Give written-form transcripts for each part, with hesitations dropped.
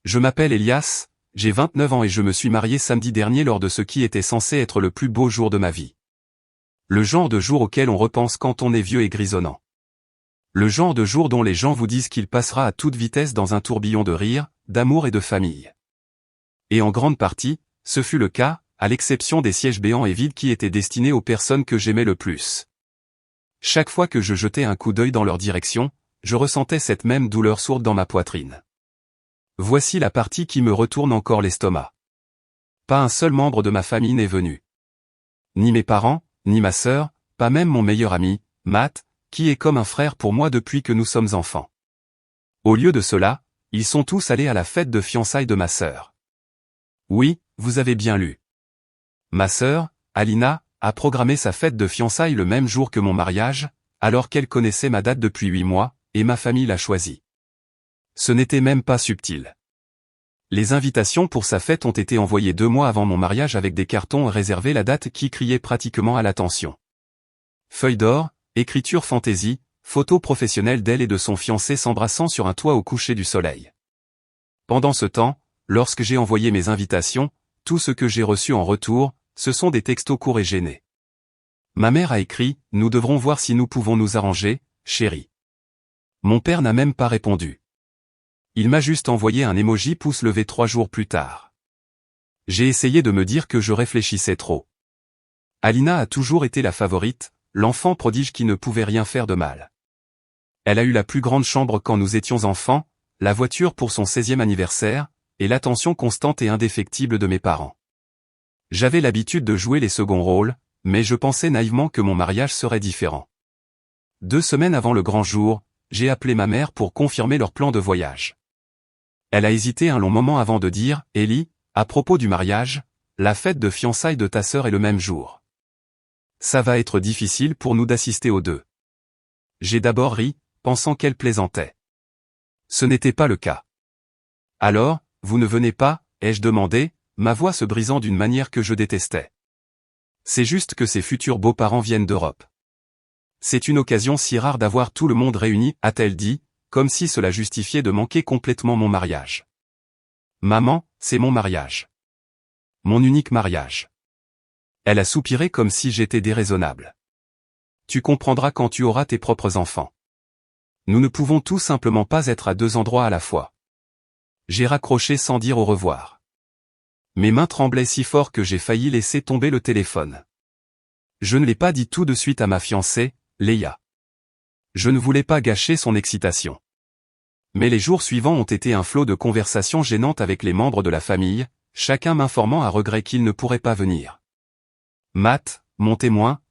Je m'appelle Elias, j'ai 29 ans et je me suis marié samedi dernier lors de ce qui était censé être le plus beau jour de ma vie. Le genre de jour auquel on repense quand on est vieux et grisonnant. Le genre de jour dont les gens vous disent qu'il passera à toute vitesse dans un tourbillon de rire, d'amour et de famille. Et en grande partie, ce fut le cas, à l'exception des sièges béants et vides qui étaient destinés aux personnes que j'aimais le plus. Chaque fois que je jetais un coup d'œil dans leur direction, je ressentais cette même douleur sourde dans ma poitrine. Voici la partie qui me retourne encore l'estomac. Pas un seul membre de ma famille n'est venu. Ni mes parents, ni ma sœur, pas même mon meilleur ami, Matt, qui est comme un frère pour moi depuis que nous sommes enfants. Au lieu de cela, ils sont tous allés à la fête de fiançailles de ma sœur. Oui, vous avez bien lu. Ma sœur, Alina, a programmé sa fête de fiançailles le même jour que mon mariage, alors qu'elle connaissait ma date depuis 8 mois, et ma famille l'a choisie. Ce n'était même pas subtil. Les invitations pour sa fête ont été envoyées 2 mois avant mon mariage avec des cartons réservés la date qui criait pratiquement à l'attention. Feuille d'or, écriture fantaisie, photos professionnelles d'elle et de son fiancé s'embrassant sur un toit au coucher du soleil. Pendant ce temps, lorsque j'ai envoyé mes invitations, tout ce que j'ai reçu en retour, ce sont des textos courts et gênés. Ma mère a écrit « Nous devrons voir si nous pouvons nous arranger, chérie ». Mon père n'a même pas répondu. Il m'a juste envoyé un emoji pouce levé 3 jours plus tard. J'ai essayé de me dire que je réfléchissais trop. Alina a toujours été la favorite, l'enfant prodige qui ne pouvait rien faire de mal. Elle a eu la plus grande chambre quand nous étions enfants, la voiture pour son 16e anniversaire, et l'attention constante et indéfectible de mes parents. J'avais l'habitude de jouer les seconds rôles, mais je pensais naïvement que mon mariage serait différent. 2 semaines avant le grand jour, j'ai appelé ma mère pour confirmer leur plan de voyage. Elle a hésité un long moment avant de dire « Ellie, à propos du mariage, la fête de fiançailles de ta sœur est le même jour. Ça va être difficile pour nous d'assister aux deux. » J'ai d'abord ri, pensant qu'elle plaisantait. Ce n'était pas le cas. « Alors, vous ne venez pas ?» ai-je demandé, ma voix se brisant d'une manière que je détestais. « C'est juste que ses futurs beaux-parents viennent d'Europe. C'est une occasion si rare d'avoir tout le monde réuni, a-t-elle dit, comme si cela justifiait de manquer complètement mon mariage. Maman, c'est mon mariage. Mon unique mariage. Elle a soupiré comme si j'étais déraisonnable. Tu comprendras quand tu auras tes propres enfants. Nous ne pouvons tout simplement pas être à 2 endroits à la fois. J'ai raccroché sans dire au revoir. Mes mains tremblaient si fort que j'ai failli laisser tomber le téléphone. Je ne l'ai pas dit tout de suite à ma fiancée, Leia. Je ne voulais pas gâcher son excitation. Mais les jours suivants ont été un flot de conversations gênantes avec les membres de la famille, chacun m'informant à regret qu'il ne pourrait pas venir. Matt, mon témoin,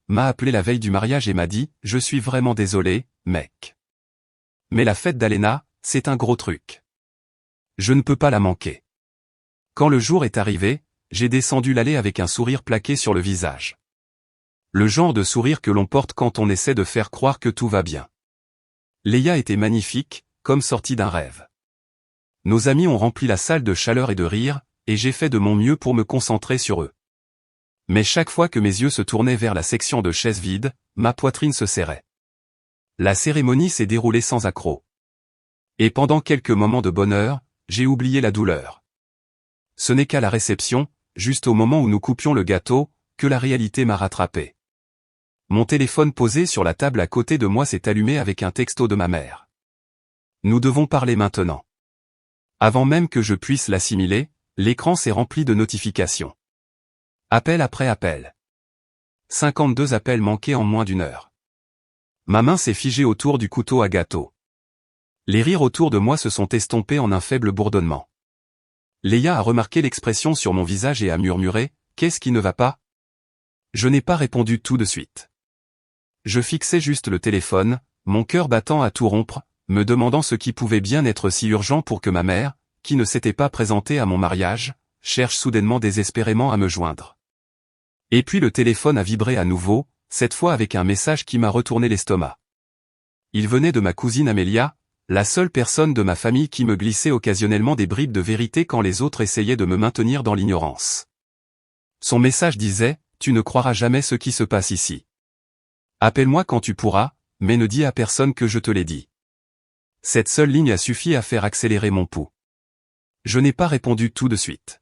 m'a appelé la veille du mariage et m'a dit « Je suis vraiment désolé, mec. Mais la fête d'Alena, c'est un gros truc. Je ne peux pas la manquer. » Quand le jour est arrivé, j'ai descendu l'allée avec un sourire plaqué sur le visage. Le genre de sourire que l'on porte quand on essaie de faire croire que tout va bien. Leia était magnifique, comme sortie d'un rêve. Nos amis ont rempli la salle de chaleur et de rire, et j'ai fait de mon mieux pour me concentrer sur eux. Mais chaque fois que mes yeux se tournaient vers la section de chaises vides, ma poitrine se serrait. La cérémonie s'est déroulée sans accroc. Et pendant quelques moments de bonheur, j'ai oublié la douleur. Ce n'est qu'à la réception, juste au moment où nous coupions le gâteau, que la réalité m'a rattrapé. Mon téléphone posé sur la table à côté de moi s'est allumé avec un texto de ma mère. Nous devons parler maintenant. Avant même que je puisse l'assimiler, l'écran s'est rempli de notifications. Appel après appel. 52 appels manqués en moins d'1 heure. Ma main s'est figée autour du couteau à gâteau. Les rires autour de moi se sont estompés en un faible bourdonnement. Leia a remarqué l'expression sur mon visage et a murmuré « Qu'est-ce qui ne va pas ?» Je n'ai pas répondu tout de suite. Je fixais juste le téléphone, mon cœur battant à tout rompre, me demandant ce qui pouvait bien être si urgent pour que ma mère, qui ne s'était pas présentée à mon mariage, cherche soudainement désespérément à me joindre. Et puis le téléphone a vibré à nouveau, cette fois avec un message qui m'a retourné l'estomac. Il venait de ma cousine Amelia, la seule personne de ma famille qui me glissait occasionnellement des bribes de vérité quand les autres essayaient de me maintenir dans l'ignorance. Son message disait « Tu ne croiras jamais ce qui se passe ici. Appelle-moi quand tu pourras, mais ne dis à personne que je te l'ai dit. » Cette seule ligne a suffi à faire accélérer mon pouls. Je n'ai pas répondu tout de suite.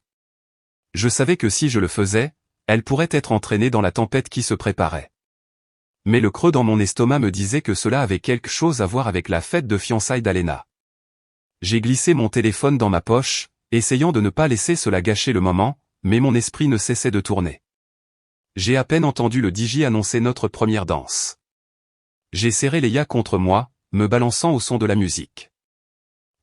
Je savais que si je le faisais, elle pourrait être entraînée dans la tempête qui se préparait. Mais le creux dans mon estomac me disait que cela avait quelque chose à voir avec la fête de fiançailles d'Alena. J'ai glissé mon téléphone dans ma poche, essayant de ne pas laisser cela gâcher le moment, mais mon esprit ne cessait de tourner. J'ai à peine entendu le DJ annoncer notre première danse. J'ai serré Léa contre moi, me balançant au son de la musique.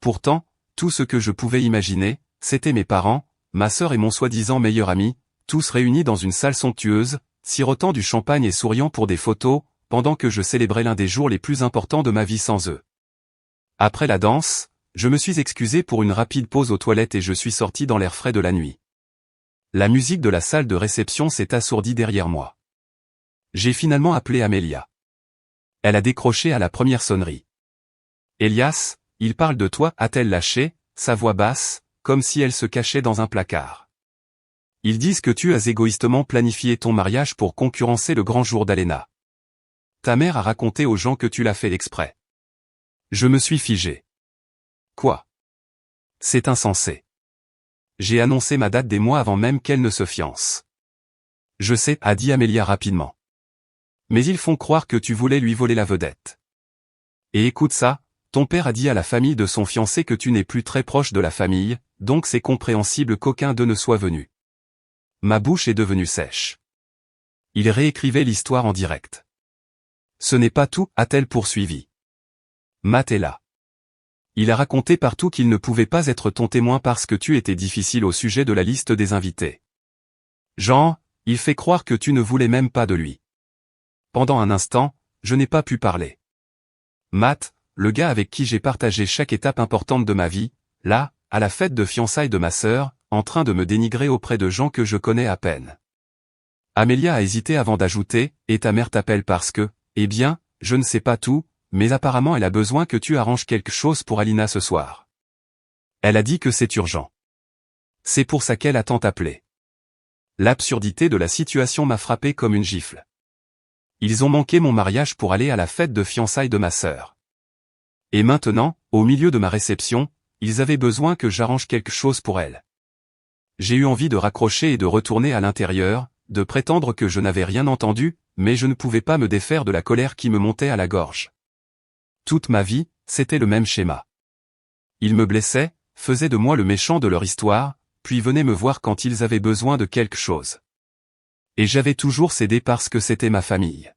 Pourtant, tout ce que je pouvais imaginer, c'était mes parents, ma sœur et mon soi-disant meilleur ami, tous réunis dans une salle somptueuse, sirotant du champagne et souriant pour des photos, pendant que je célébrais l'un des jours les plus importants de ma vie sans eux. Après la danse, je me suis excusé pour une rapide pause aux toilettes et je suis sorti dans l'air frais de la nuit. La musique de la salle de réception s'est assourdie derrière moi. J'ai finalement appelé Amélia. Elle a décroché à la première sonnerie. « Elias, il parle de toi » a-t-elle lâché, sa voix basse, comme si elle se cachait dans un placard. « Ils disent que tu as égoïstement planifié ton mariage pour concurrencer le grand jour d'Alena. Ta mère a raconté aux gens que tu l'as fait exprès. » Je me suis figé. Quoi? C'est insensé. J'ai annoncé ma date des mois avant même qu'elle ne se fiance. Je sais, a dit Amélia rapidement. Mais ils font croire que tu voulais lui voler la vedette. Et écoute ça, ton père a dit à la famille de son fiancé que tu n'es plus très proche de la famille, donc c'est compréhensible qu'aucun d'eux ne soit venu. Ma bouche est devenue sèche. Il réécrivait l'histoire en direct. Ce n'est pas tout, a-t-elle poursuivi. Matt est là. Il a raconté partout qu'il ne pouvait pas être ton témoin parce que tu étais difficile au sujet de la liste des invités. Jean, il fait croire que tu ne voulais même pas de lui. Pendant un instant, je n'ai pas pu parler. Matt, le gars avec qui j'ai partagé chaque étape importante de ma vie, là, à la fête de fiançailles de ma sœur, en train de me dénigrer auprès de gens que je connais à peine. Amélia a hésité avant d'ajouter, et ta mère t'appelle parce que, eh bien, je ne sais pas tout, mais apparemment elle a besoin que tu arranges quelque chose pour Alina ce soir. Elle a dit que c'est urgent. C'est pour ça qu'elle a tant appelé. L'absurdité de la situation m'a frappé comme une gifle. Ils ont manqué mon mariage pour aller à la fête de fiançailles de ma sœur. Et maintenant, au milieu de ma réception, ils avaient besoin que j'arrange quelque chose pour elle. J'ai eu envie de raccrocher et de retourner à l'intérieur, de prétendre que je n'avais rien entendu, mais je ne pouvais pas me défaire de la colère qui me montait à la gorge. Toute ma vie, c'était le même schéma. Ils me blessaient, faisaient de moi le méchant de leur histoire, puis venaient me voir quand ils avaient besoin de quelque chose. Et j'avais toujours cédé parce que c'était ma famille.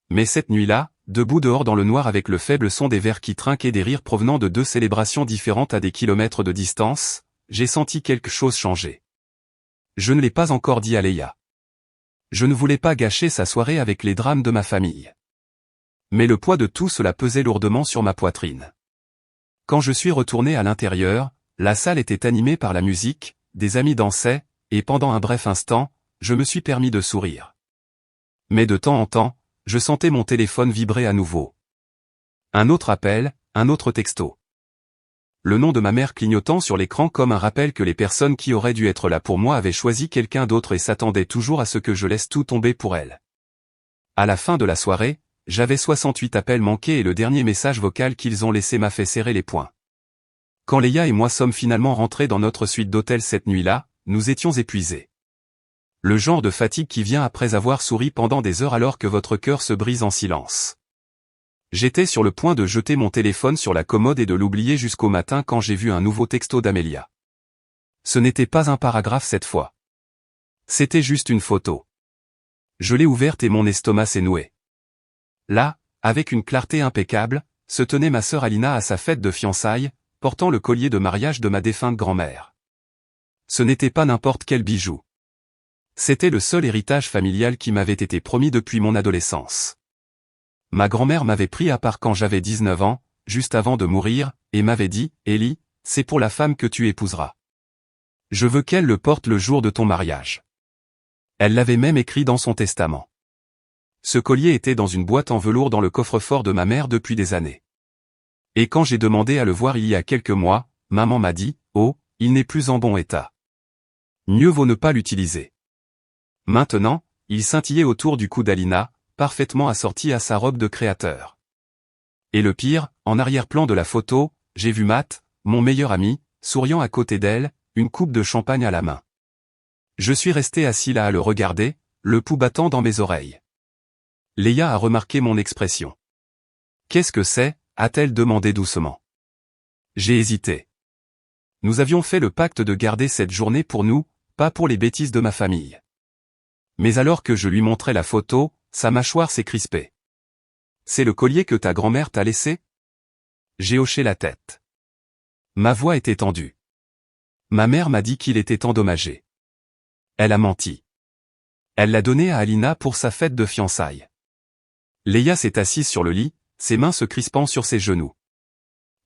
Mais cette nuit-là, debout dehors dans le noir avec le faible son des verres qui trinquent et des rires provenant de deux célébrations différentes à des kilomètres de distance, j'ai senti quelque chose changer. Je ne l'ai pas encore dit à Léa. Je ne voulais pas gâcher sa soirée avec les drames de ma famille. Mais le poids de tout cela pesait lourdement sur ma poitrine. Quand je suis retourné à l'intérieur, la salle était animée par la musique, des amis dansaient, et pendant un bref instant, je me suis permis de sourire. Mais de temps en temps, je sentais mon téléphone vibrer à nouveau. Un autre appel, un autre texto. Le nom de ma mère clignotant sur l'écran comme un rappel que les personnes qui auraient dû être là pour moi avaient choisi quelqu'un d'autre et s'attendaient toujours à ce que je laisse tout tomber pour elle. À la fin de la soirée, j'avais 68 appels manqués et le dernier message vocal qu'ils ont laissé m'a fait serrer les poings. Quand Léa et moi sommes finalement rentrés dans notre suite d'hôtel cette nuit-là, nous étions épuisés. Le genre de fatigue qui vient après avoir souri pendant des heures alors que votre cœur se brise en silence. J'étais sur le point de jeter mon téléphone sur la commode et de l'oublier jusqu'au matin quand j'ai vu un nouveau texto d'Amélia. Ce n'était pas un paragraphe cette fois. C'était juste une photo. Je l'ai ouverte et mon estomac s'est noué. Là, avec une clarté impeccable, se tenait ma sœur Alina à sa fête de fiançailles, portant le collier de mariage de ma défunte grand-mère. Ce n'était pas n'importe quel bijou. C'était le seul héritage familial qui m'avait été promis depuis mon adolescence. Ma grand-mère m'avait pris à part quand j'avais 19 ans, juste avant de mourir, et m'avait dit, « Ellie, c'est pour la femme que tu épouseras. Je veux qu'elle le porte le jour de ton mariage. » Elle l'avait même écrit dans son testament. Ce collier était dans une boîte en velours dans le coffre-fort de ma mère depuis des années. Et quand j'ai demandé à le voir il y a quelques mois, maman m'a dit, « Oh, il n'est plus en bon état. Mieux vaut ne pas l'utiliser. » Maintenant, il scintillait autour du cou d'Alina, parfaitement assorti à sa robe de créateur. Et le pire, en arrière-plan de la photo, j'ai vu Matt, mon meilleur ami, souriant à côté d'elle, une coupe de champagne à la main. Je suis resté assis là à le regarder, le pouls battant dans mes oreilles. Léa a remarqué mon expression. « Qu'est-ce que c'est » a-t-elle demandé doucement. J'ai hésité. Nous avions fait le pacte de garder cette journée pour nous, pas pour les bêtises de ma famille. Mais alors que je lui montrais la photo, sa mâchoire s'est crispée. « C'est le collier que ta grand-mère t'a laissé ?» J'ai hoché la tête. Ma voix était tendue. Ma mère m'a dit qu'il était endommagé. Elle a menti. Elle l'a donné à Alina pour sa fête de fiançailles. Léa s'est assise sur le lit, ses mains se crispant sur ses genoux.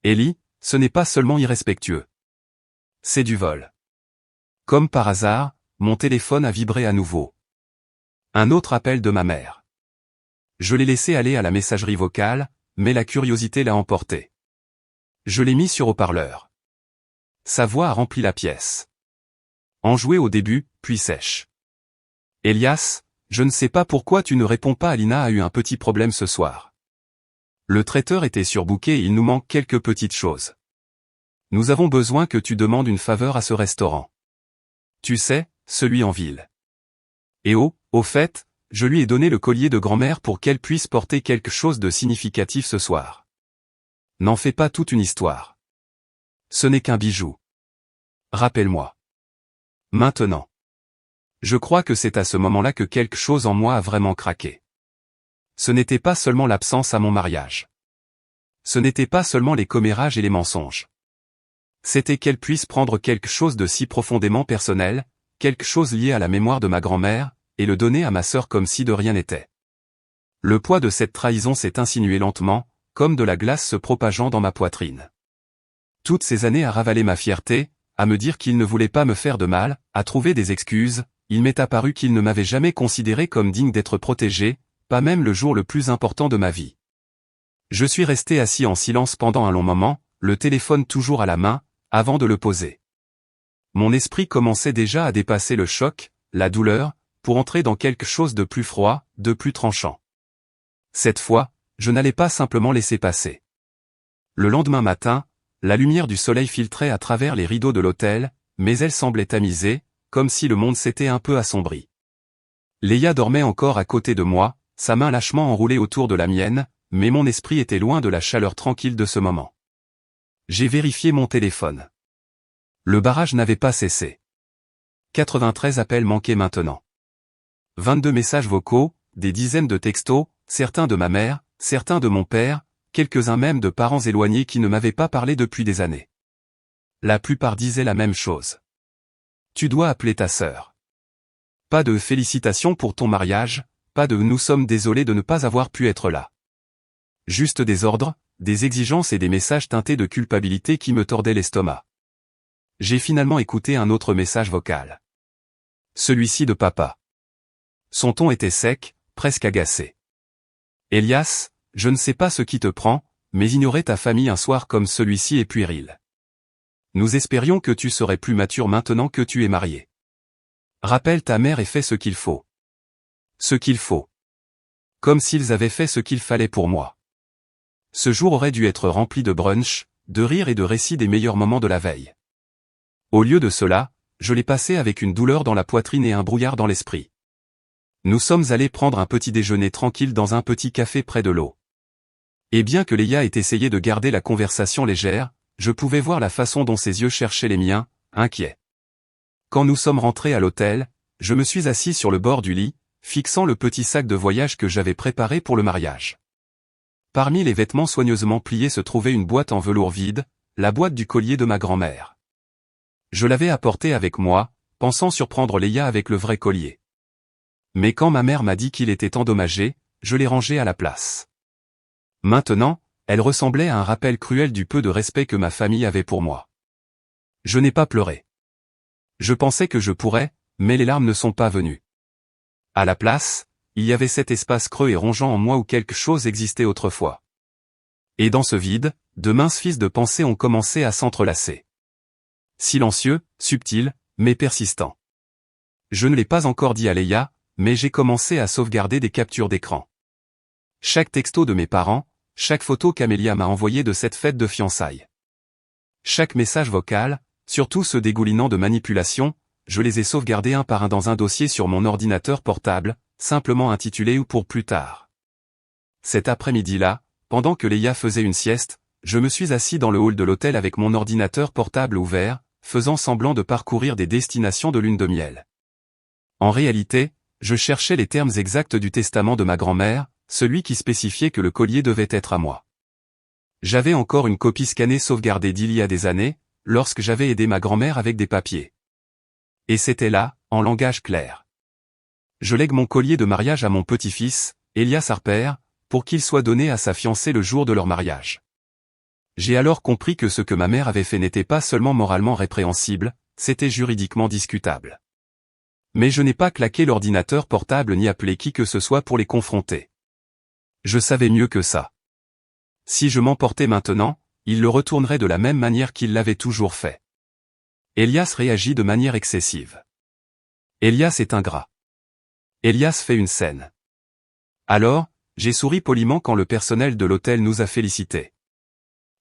Ellie, ce n'est pas seulement irrespectueux. C'est du vol. Comme par hasard, mon téléphone a vibré à nouveau. Un autre appel de ma mère. Je l'ai laissé aller à la messagerie vocale, mais la curiosité l'a emporté. Je l'ai mis sur haut-parleur. Sa voix a rempli la pièce. Enjouée au début, puis sèche. Elias, je ne sais pas pourquoi tu ne réponds pas. Alina a eu un petit problème ce soir. Le traiteur était surbooké et il nous manque quelques petites choses. Nous avons besoin que tu demandes une faveur à ce restaurant. Tu sais, celui en ville. Et au fait, je lui ai donné le collier de grand-mère pour qu'elle puisse porter quelque chose de significatif ce soir. N'en fais pas toute une histoire. Ce n'est qu'un bijou. Rappelle-moi. Maintenant. Je crois que c'est à ce moment-là que quelque chose en moi a vraiment craqué. Ce n'était pas seulement l'absence à mon mariage. Ce n'était pas seulement les commérages et les mensonges. C'était qu'elle puisse prendre quelque chose de si profondément personnel, quelque chose lié à la mémoire de ma grand-mère, et le donner à ma sœur comme si de rien n'était. Le poids de cette trahison s'est insinué lentement, comme de la glace se propageant dans ma poitrine. Toutes ces années à ravaler ma fierté, à me dire qu'il ne voulait pas me faire de mal, à trouver des excuses, il m'est apparu qu'il ne m'avait jamais considéré comme digne d'être protégé, pas même le jour le plus important de ma vie. Je suis resté assis en silence pendant un long moment, le téléphone toujours à la main, avant de le poser. Mon esprit commençait déjà à dépasser le choc, la douleur, pour entrer dans quelque chose de plus froid, de plus tranchant. Cette fois, je n'allais pas simplement laisser passer. Le lendemain matin, la lumière du soleil filtrait à travers les rideaux de l'hôtel, mais elle semblait tamisée, comme si le monde s'était un peu assombri. Léa dormait encore à côté de moi, sa main lâchement enroulée autour de la mienne, mais mon esprit était loin de la chaleur tranquille de ce moment. J'ai vérifié mon téléphone. Le barrage n'avait pas cessé. 93 appels manqués maintenant. 22 messages vocaux, des dizaines de textos, certains de ma mère, certains de mon père, quelques-uns même de parents éloignés qui ne m'avaient pas parlé depuis des années. La plupart disaient la même chose. Tu dois appeler ta sœur. Pas de félicitations pour ton mariage, pas de nous sommes désolés de ne pas avoir pu être là. Juste des ordres, des exigences et des messages teintés de culpabilité qui me tordaient l'estomac. J'ai finalement écouté un autre message vocal. Celui-ci de papa. Son ton était sec, presque agacé. Elias, je ne sais pas ce qui te prend, mais ignorer ta famille un soir comme celui-ci est puéril. Nous espérions que tu serais plus mature maintenant que tu es marié. Rappelle ta mère et fais ce qu'il faut. Ce qu'il faut. Comme s'ils avaient fait ce qu'il fallait pour moi. Ce jour aurait dû être rempli de brunch, de rires et de récits des meilleurs moments de la veille. Au lieu de cela, je l'ai passé avec une douleur dans la poitrine et un brouillard dans l'esprit. Nous sommes allés prendre un petit déjeuner tranquille dans un petit café près de l'eau. Et bien que Léa ait essayé de garder la conversation légère, je pouvais voir la façon dont ses yeux cherchaient les miens, inquiets. Quand nous sommes rentrés à l'hôtel, je me suis assis sur le bord du lit, fixant le petit sac de voyage que j'avais préparé pour le mariage. Parmi les vêtements soigneusement pliés se trouvait une boîte en velours vide, la boîte du collier de ma grand-mère. Je l'avais apportée avec moi, pensant surprendre Léa avec le vrai collier. Mais quand ma mère m'a dit qu'il était endommagé, je l'ai rangé à la place. Maintenant, elle ressemblait à un rappel cruel du peu de respect que ma famille avait pour moi. Je n'ai pas pleuré. Je pensais que je pourrais, mais les larmes ne sont pas venues. À la place, il y avait cet espace creux et rongeant en moi où quelque chose existait autrefois. Et dans ce vide, de minces fils de pensée ont commencé à s'entrelacer. Silencieux, subtil, mais persistant. Je ne l'ai pas encore dit à Léa, mais j'ai commencé à sauvegarder des captures d'écran. Chaque texto de mes parents, chaque photo qu'Amélia m'a envoyée de cette fête de fiançailles. Chaque message vocal, surtout ceux dégoulinant de manipulation, je les ai sauvegardés un par un dans un dossier sur mon ordinateur portable, simplement intitulé « Ou pour plus tard ». Cet après-midi-là, pendant que Leia faisait une sieste, je me suis assis dans le hall de l'hôtel avec mon ordinateur portable ouvert, faisant semblant de parcourir des destinations de lune de miel. En réalité, je cherchais les termes exacts du testament de ma grand-mère, celui qui spécifiait que le collier devait être à moi. J'avais encore une copie scannée sauvegardée d'il y a des années, lorsque j'avais aidé ma grand-mère avec des papiers. Et c'était là, en langage clair. Je lègue mon collier de mariage à mon petit-fils, Elias Harper, pour qu'il soit donné à sa fiancée le jour de leur mariage. J'ai alors compris que ce que ma mère avait fait n'était pas seulement moralement répréhensible, c'était juridiquement discutable. Mais je n'ai pas claqué l'ordinateur portable ni appelé qui que ce soit pour les confronter. Je savais mieux que ça. Si je m'emportais maintenant, il le retournerait de la même manière qu'il l'avait toujours fait. Elias réagit de manière excessive. Elias est ingrat. Elias fait une scène. Alors, j'ai souri poliment quand le personnel de l'hôtel nous a félicités.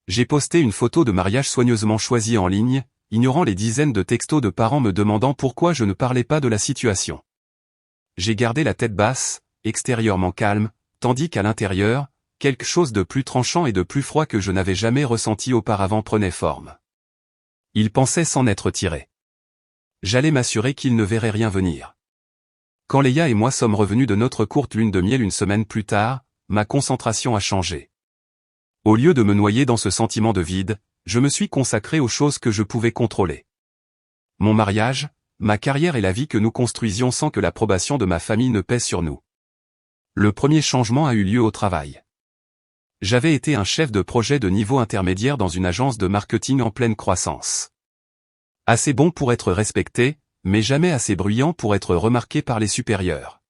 J'ai posté une photo de mariage soigneusement choisie en ligne, ignorant les dizaines de textos de parents me demandant pourquoi je ne parlais pas de la situation. J'ai gardé la tête basse, extérieurement calme, tandis qu'à l'intérieur, quelque chose de plus tranchant et de plus froid que je n'avais jamais ressenti auparavant prenait forme. Il pensait s'en être tiré. J'allais m'assurer qu'il ne verrait rien venir. Quand Leia et moi sommes revenus de notre courte lune de miel une semaine plus tard, ma concentration a changé. Au lieu de me noyer dans ce sentiment de vide, je me suis consacré aux choses que je pouvais contrôler. Mon mariage, ma carrière et la vie que nous construisions sans que l'approbation de ma famille ne pèse sur nous. Le premier changement a eu lieu au travail. J'avais été un chef de projet de niveau intermédiaire dans une agence de marketing en pleine croissance. Assez bon pour être respecté, mais jamais assez bruyant pour être remarqué par les supérieurs.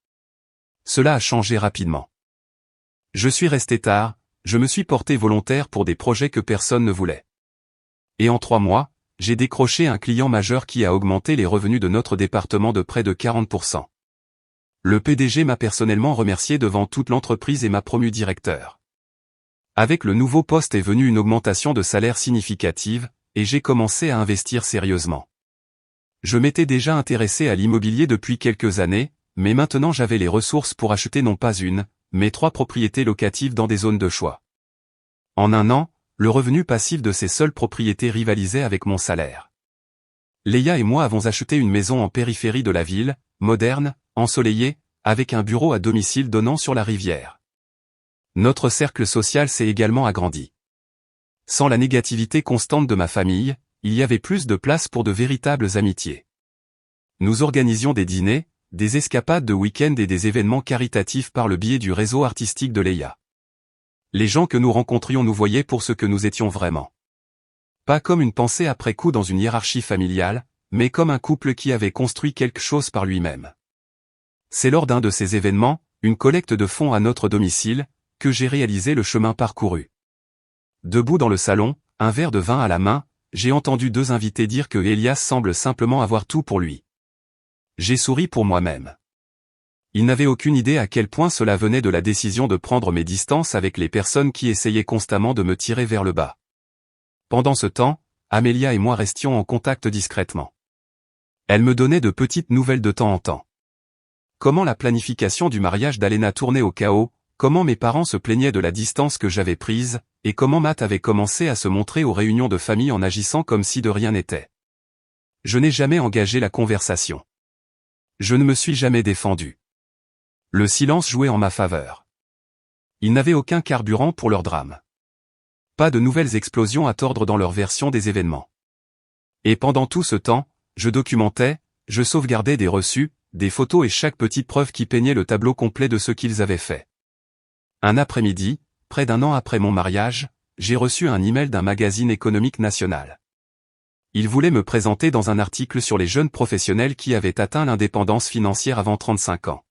Cela a changé rapidement. Je suis resté tard, je me suis porté volontaire pour des projets que personne ne voulait. Et en 3 mois, j'ai décroché un client majeur qui a augmenté les revenus de notre département de près de 40%. Le PDG m'a personnellement remercié devant toute l'entreprise et m'a promu directeur. Avec le nouveau poste est venue une augmentation de salaire significative, et j'ai commencé à investir sérieusement. Je m'étais déjà intéressé à l'immobilier depuis quelques années, mais maintenant j'avais les ressources pour acheter non pas une, mais 3 propriétés locatives dans des zones de choix. En un an, le revenu passif de ces seules propriétés rivalisait avec mon salaire. Leia et moi avons acheté une maison en périphérie de la ville, moderne, ensoleillée, avec un bureau à domicile donnant sur la rivière. Notre cercle social s'est également agrandi. Sans la négativité constante de ma famille, il y avait plus de place pour de véritables amitiés. Nous organisions des dîners, des escapades de week-end et des événements caritatifs par le biais du réseau artistique de Leia. Les gens que nous rencontrions nous voyaient pour ce que nous étions vraiment. Pas comme une pensée après coup dans une hiérarchie familiale, mais comme un couple qui avait construit quelque chose par lui-même. C'est lors d'un de ces événements, une collecte de fonds à notre domicile, que j'ai réalisé le chemin parcouru. Debout dans le salon, un verre de vin à la main, j'ai entendu 2 invités dire que Elias semble simplement avoir tout pour lui. J'ai souri pour moi-même. Ils n'avaient aucune idée à quel point cela venait de la décision de prendre mes distances avec les personnes qui essayaient constamment de me tirer vers le bas. Pendant ce temps, Amelia et moi restions en contact discrètement. Elle me donnait de petites nouvelles de temps en temps. Comment la planification du mariage d'Alena tournait au chaos, comment mes parents se plaignaient de la distance que j'avais prise, et comment Matt avait commencé à se montrer aux réunions de famille en agissant comme si de rien n'était. Je n'ai jamais engagé la conversation. Je ne me suis jamais défendu. Le silence jouait en ma faveur. Ils n'avaient aucun carburant pour leur drame. Pas de nouvelles explosions à tordre dans leur version des événements. Et pendant tout ce temps, je documentais, je sauvegardais des reçus, des photos et chaque petite preuve qui peignait le tableau complet de ce qu'ils avaient fait. Un après-midi, près d'1 an après mon mariage, j'ai reçu un email d'un magazine économique national. Il voulait me présenter dans un article sur les jeunes professionnels qui avaient atteint l'indépendance financière avant 35 ans.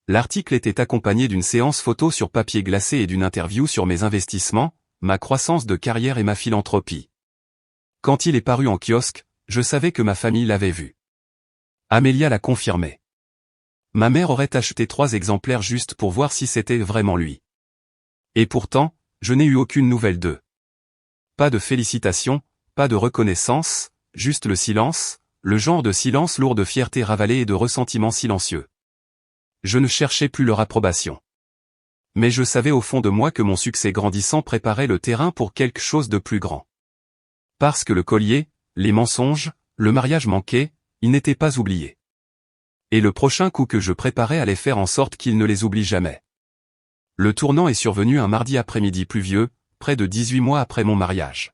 L'article était accompagné d'une séance photo sur papier glacé et d'une interview sur mes investissements, ma croissance de carrière et ma philanthropie. Quand il est paru en kiosque, je savais que ma famille l'avait vu. Amelia l'a confirmé. Ma mère aurait acheté 3 exemplaires juste pour voir si c'était vraiment lui. Et pourtant, je n'ai eu aucune nouvelle d'eux. Pas de félicitations, pas de reconnaissance, juste le silence, le genre de silence lourd de fierté ravalée et de ressentiment silencieux. Je ne cherchais plus leur approbation. Mais je savais au fond de moi que mon succès grandissant préparait le terrain pour quelque chose de plus grand. Parce que le collier, les mensonges, le mariage manqué, ils n'étaient pas oubliés. Et le prochain coup que je préparais allait faire en sorte qu'ils ne les oublient jamais. Le tournant est survenu un mardi après-midi pluvieux, près de 18 mois après mon mariage.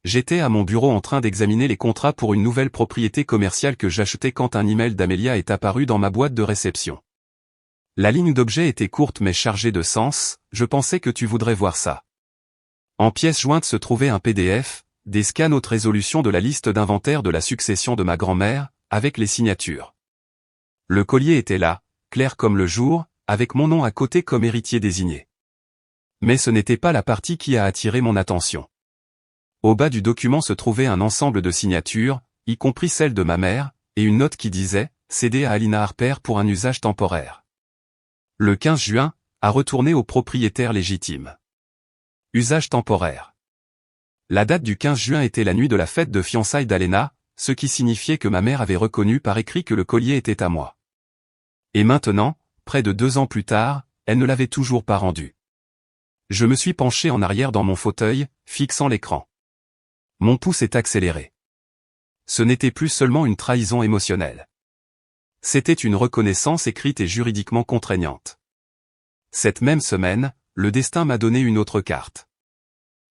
J'étais à mon bureau en train d'examiner les contrats pour une nouvelle propriété commerciale que j'achetais quand un email d'Amélia est apparu dans ma boîte de réception. La ligne d'objet était courte mais chargée de sens, je pensais que tu voudrais voir ça. En pièce jointe se trouvait un PDF, des scans haute résolution de la liste d'inventaire de la succession de ma grand-mère, avec les signatures. Le collier était là, clair comme le jour, avec mon nom à côté comme héritier désigné. Mais ce n'était pas la partie qui a attiré mon attention. Au bas du document se trouvait un ensemble de signatures, y compris celle de ma mère, et une note qui disait « Cédé à Alina Harper pour un usage temporaire. Le 15 juin, à retourner au propriétaire légitime. » Usage temporaire. La date du 15 juin était la nuit de la fête de fiançailles d'Alena, ce qui signifiait que ma mère avait reconnu par écrit que le collier était à moi. Et maintenant, près de 2 ans plus tard, elle ne l'avait toujours pas rendu. Je me suis penché en arrière dans mon fauteuil, fixant l'écran. Mon pouls s'est accéléré. Ce n'était plus seulement une trahison émotionnelle. C'était une reconnaissance écrite et juridiquement contraignante. Cette même semaine, le destin m'a donné une autre carte.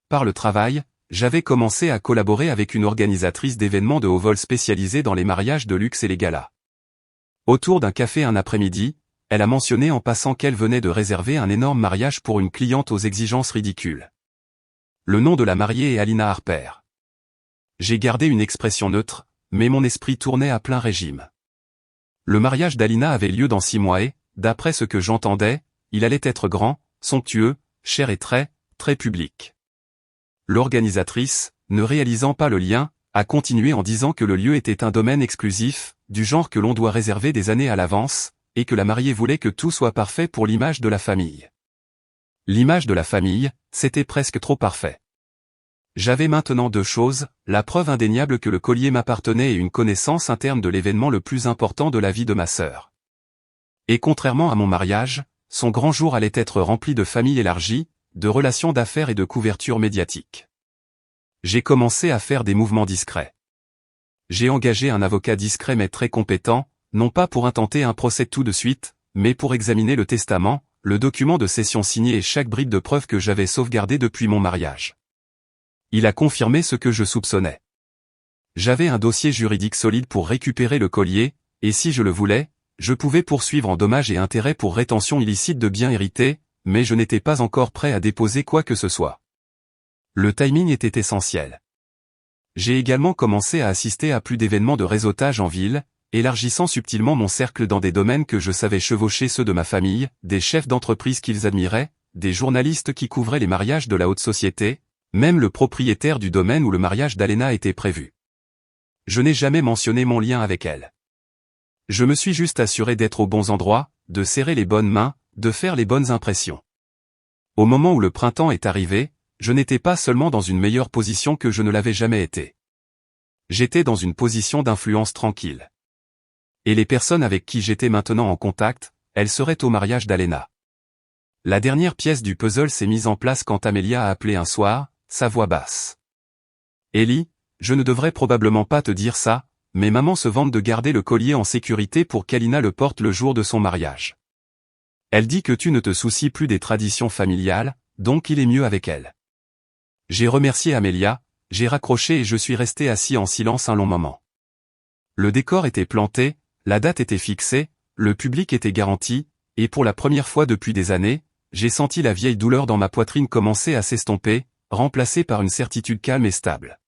Par le travail, j'avais commencé à collaborer avec une organisatrice d'événements de haut vol spécialisée dans les mariages de luxe et les galas. Autour d'un café un après-midi, elle a mentionné en passant qu'elle venait de réserver un énorme mariage pour une cliente aux exigences ridicules. Le nom de la mariée est Alina Harper. J'ai gardé une expression neutre, mais mon esprit tournait à plein régime. Le mariage d'Alina avait lieu dans 6 mois et, d'après ce que j'entendais, il allait être grand, somptueux, cher et très, très public. L'organisatrice, ne réalisant pas le lien, a continué en disant que le lieu était un domaine exclusif, du genre que l'on doit réserver des années à l'avance, et que la mariée voulait que tout soit parfait pour l'image de la famille. L'image de la famille, c'était presque trop parfait. J'avais maintenant 2 choses, la preuve indéniable que le collier m'appartenait et une connaissance interne de l'événement le plus important de la vie de ma sœur. Et contrairement à mon mariage, son grand jour allait être rempli de famille élargie, de relations d'affaires et de couverture médiatique. J'ai commencé à faire des mouvements discrets. J'ai engagé un avocat discret mais très compétent, non pas pour intenter un procès tout de suite, mais pour examiner le testament, le document de cession signé et chaque bribe de preuve que j'avais sauvegardé depuis mon mariage. Il a confirmé ce que je soupçonnais. J'avais un dossier juridique solide pour récupérer le collier, et si je le voulais, je pouvais poursuivre en dommages et intérêts pour rétention illicite de biens hérités, mais je n'étais pas encore prêt à déposer quoi que ce soit. Le timing était essentiel. J'ai également commencé à assister à plus d'événements de réseautage en ville, élargissant subtilement mon cercle dans des domaines que je savais chevaucher ceux de ma famille, des chefs d'entreprise qu'ils admiraient, des journalistes qui couvraient les mariages de la haute société, même le propriétaire du domaine où le mariage d'Alena était prévu. Je n'ai jamais mentionné mon lien avec elle. Je me suis juste assuré d'être aux bons endroits, de serrer les bonnes mains, de faire les bonnes impressions. Au moment où le printemps est arrivé, je n'étais pas seulement dans une meilleure position que je ne l'avais jamais été. J'étais dans une position d'influence tranquille. Et les personnes avec qui j'étais maintenant en contact, elles seraient au mariage d'Alena. La dernière pièce du puzzle s'est mise en place quand Amélia a appelé un soir, sa voix basse. « Ellie, je ne devrais probablement pas te dire ça, mais maman se vante de garder le collier en sécurité pour qu'Alina le porte le jour de son mariage. Elle dit que tu ne te soucies plus des traditions familiales, donc il est mieux avec elle. » J'ai remercié Amélia, j'ai raccroché et je suis resté assis en silence un long moment. Le décor était planté, la date était fixée, le public était garanti, et pour la première fois depuis des années, j'ai senti la vieille douleur dans ma poitrine commencer à s'estomper, remplacée par une certitude calme et stable.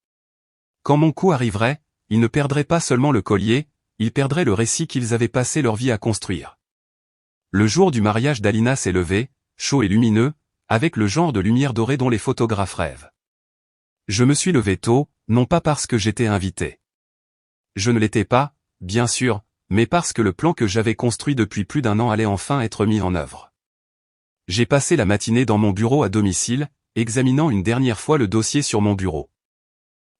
Quand mon coup arriverait, ils ne perdraient pas seulement le collier, ils perdraient le récit qu'ils avaient passé leur vie à construire. Le jour du mariage d'Alina s'est levé, chaud et lumineux, avec le genre de lumière dorée dont les photographes rêvent. Je me suis levé tôt, non pas parce que j'étais invité. Je ne l'étais pas, bien sûr, mais parce que le plan que j'avais construit depuis plus d'1 an allait enfin être mis en œuvre. J'ai passé la matinée dans mon bureau à domicile, examinant une dernière fois le dossier sur mon bureau.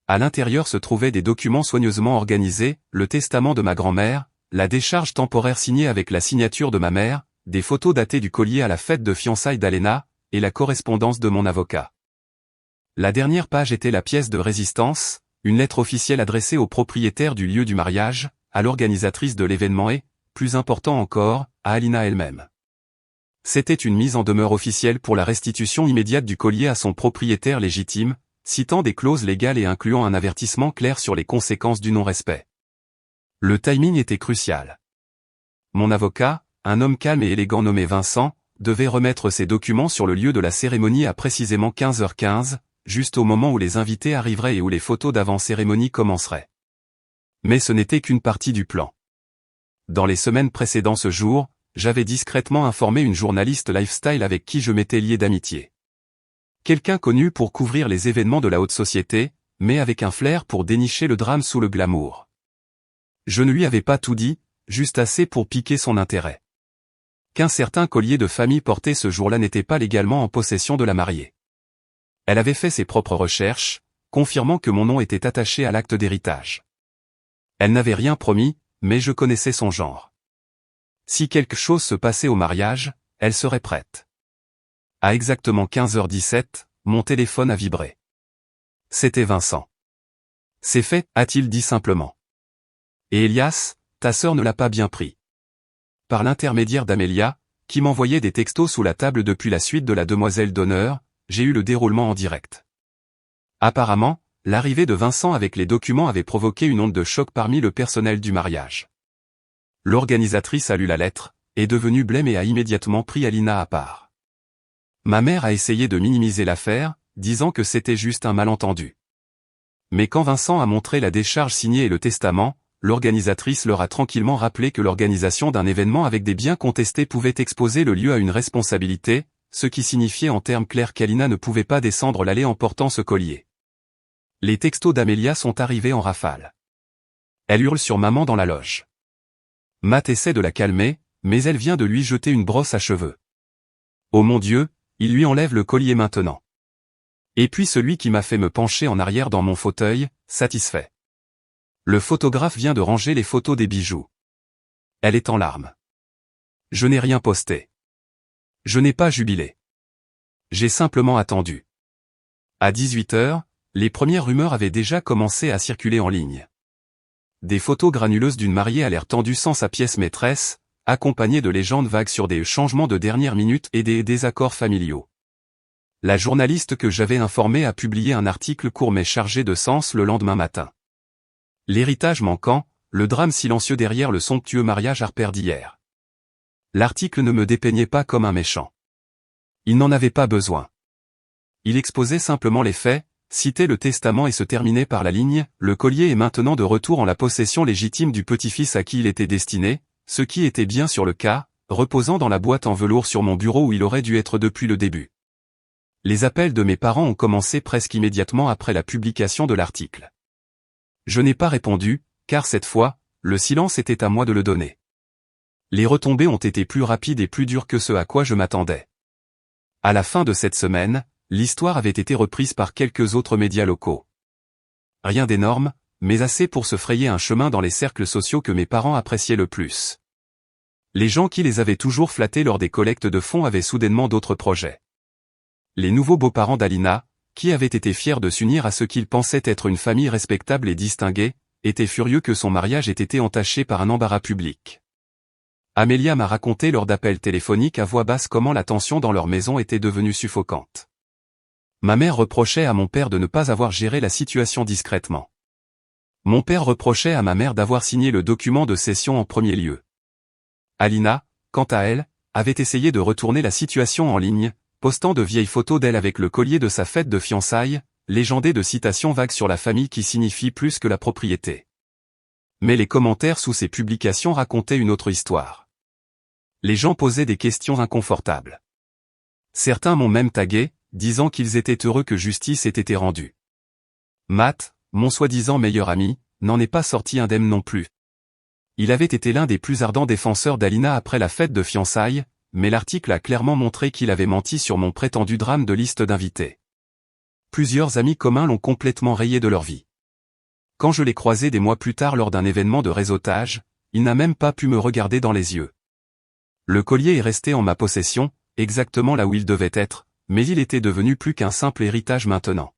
À l'intérieur se trouvaient des documents soigneusement organisés, le testament de ma grand-mère, la décharge temporaire signée avec la signature de ma mère, des photos datées du collier à la fête de fiançailles d'Alena, et la correspondance de mon avocat. La dernière page était la pièce de résistance, une lettre officielle adressée au propriétaire du lieu du mariage, à l'organisatrice de l'événement et, plus important encore, à Alina elle-même. C'était une mise en demeure officielle pour la restitution immédiate du collier à son propriétaire légitime, citant des clauses légales et incluant un avertissement clair sur les conséquences du non-respect. Le timing était crucial. Mon avocat, un homme calme et élégant nommé Vincent, devait remettre ses documents sur le lieu de la cérémonie à précisément 15h15, juste au moment où les invités arriveraient et où les photos d'avant-cérémonie commenceraient. Mais ce n'était qu'une partie du plan. Dans les semaines précédant ce jour, j'avais discrètement informé une journaliste lifestyle avec qui je m'étais lié d'amitié. Quelqu'un connu pour couvrir les événements de la haute société, mais avec un flair pour dénicher le drame sous le glamour. Je ne lui avais pas tout dit, juste assez pour piquer son intérêt. Qu'un certain collier de famille porté ce jour-là n'était pas légalement en possession de la mariée. Elle avait fait ses propres recherches, confirmant que mon nom était attaché à l'acte d'héritage. Elle n'avait rien promis, mais je connaissais son genre. Si quelque chose se passait au mariage, elle serait prête. À exactement 15h17, mon téléphone a vibré. C'était Vincent. C'est fait, a-t-il dit simplement. Et Elias, ta sœur ne l'a pas bien pris. Par l'intermédiaire d'Amélia, qui m'envoyait des textos sous la table depuis la suite de la demoiselle d'honneur, j'ai eu le déroulement en direct. Apparemment, l'arrivée de Vincent avec les documents avait provoqué une onde de choc parmi le personnel du mariage. L'organisatrice a lu la lettre, est devenue blême et a immédiatement pris Alina à part. Ma mère a essayé de minimiser l'affaire, disant que c'était juste un malentendu. Mais quand Vincent a montré la décharge signée et le testament, l'organisatrice leur a tranquillement rappelé que l'organisation d'un événement avec des biens contestés pouvait exposer le lieu à une responsabilité, ce qui signifiait en termes clairs qu'Alina ne pouvait pas descendre l'allée en portant ce collier. Les textos d'Amélia sont arrivés en rafale. Elle hurle sur maman dans la loge. Matt essaie de la calmer, mais elle vient de lui jeter une brosse à cheveux. Oh mon Dieu, il lui enlève le collier maintenant. Et puis celui qui m'a fait me pencher en arrière dans mon fauteuil, satisfait. Le photographe vient de ranger les photos des bijoux. Elle est en larmes. Je n'ai rien posté. Je n'ai pas jubilé. J'ai simplement attendu. À 18h, les premières rumeurs avaient déjà commencé à circuler en ligne. Des photos granuleuses d'une mariée à l'air tendue sans sa pièce maîtresse, accompagnées de légendes vagues sur des changements de dernière minute et des désaccords familiaux. La journaliste que j'avais informée a publié un article court mais chargé de sens le lendemain matin. L'héritage manquant, le drame silencieux derrière le somptueux mariage Harper d'hier. L'article ne me dépeignait pas comme un méchant. Il n'en avait pas besoin. Il exposait simplement les faits, citait le testament et se terminait par la ligne « Le collier est maintenant de retour en la possession légitime du petit-fils à qui il était destiné », ce qui était bien sur le cas, reposant dans la boîte en velours sur mon bureau où il aurait dû être depuis le début. Les appels de mes parents ont commencé presque immédiatement après la publication de l'article. Je n'ai pas répondu, car cette fois, le silence était à moi de le donner. Les retombées ont été plus rapides et plus dures que ce à quoi je m'attendais. À la fin de cette semaine, l'histoire avait été reprise par quelques autres médias locaux. Rien d'énorme, mais assez pour se frayer un chemin dans les cercles sociaux que mes parents appréciaient le plus. Les gens qui les avaient toujours flattés lors des collectes de fonds avaient soudainement d'autres projets. Les nouveaux beaux-parents d'Alina, qui avaient été fiers de s'unir à ce qu'ils pensaient être une famille respectable et distinguée, étaient furieux que son mariage ait été entaché par un embarras public. Amélia m'a raconté lors d'appels téléphoniques à voix basse comment la tension dans leur maison était devenue suffocante. Ma mère reprochait à mon père de ne pas avoir géré la situation discrètement. Mon père reprochait à ma mère d'avoir signé le document de cession en premier lieu. Alina, quant à elle, avait essayé de retourner la situation en ligne, postant de vieilles photos d'elle avec le collier de sa fête de fiançailles, légendée de citations vagues sur la famille qui signifient plus que la propriété. Mais les commentaires sous ces publications racontaient une autre histoire. Les gens posaient des questions inconfortables. Certains m'ont même tagué, disant qu'ils étaient heureux que justice ait été rendue. Matt, mon soi-disant meilleur ami, n'en est pas sorti indemne non plus. Il avait été l'un des plus ardents défenseurs d'Alina après la fête de fiançailles, mais l'article a clairement montré qu'il avait menti sur mon prétendu drame de liste d'invités. Plusieurs amis communs l'ont complètement rayé de leur vie. Quand je l'ai croisé des mois plus tard lors d'un événement de réseautage, il n'a même pas pu me regarder dans les yeux. Le collier est resté en ma possession, exactement là où il devait être, mais il était devenu plus qu'un simple héritage maintenant.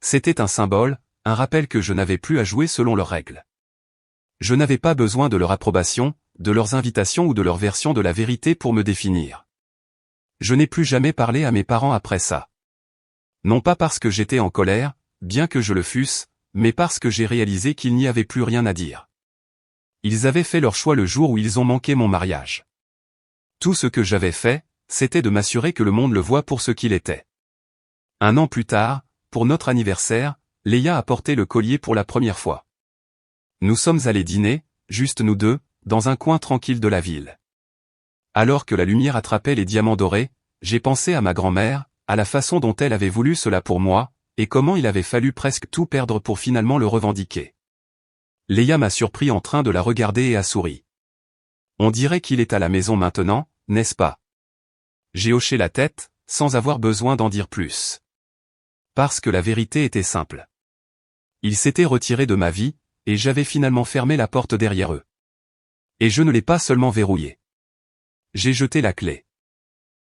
C'était un symbole, un rappel que je n'avais plus à jouer selon leurs règles. Je n'avais pas besoin de leur approbation, de leurs invitations ou de leur version de la vérité pour me définir. Je n'ai plus jamais parlé à mes parents après ça. Non pas parce que j'étais en colère, bien que je le fusse, mais parce que j'ai réalisé qu'il n'y avait plus rien à dire. Ils avaient fait leur choix le jour où ils ont manqué mon mariage. Tout ce que j'avais fait, c'était de m'assurer que le monde le voit pour ce qu'il était. 1 an plus tard, pour notre anniversaire, Léa a porté le collier pour la première fois. Nous sommes allés dîner, juste nous deux, dans un coin tranquille de la ville. Alors que la lumière attrapait les diamants dorés, j'ai pensé à ma grand-mère, à la façon dont elle avait voulu cela pour moi, et comment il avait fallu presque tout perdre pour finalement le revendiquer. Léa m'a surpris en train de la regarder et a souri. On dirait qu'il est à la maison maintenant, n'est-ce pas? J'ai hoché la tête, sans avoir besoin d'en dire plus. Parce que la vérité était simple. Ils s'étaient retirés de ma vie, et j'avais finalement fermé la porte derrière eux. Et je ne l'ai pas seulement verrouillée. J'ai jeté la clé.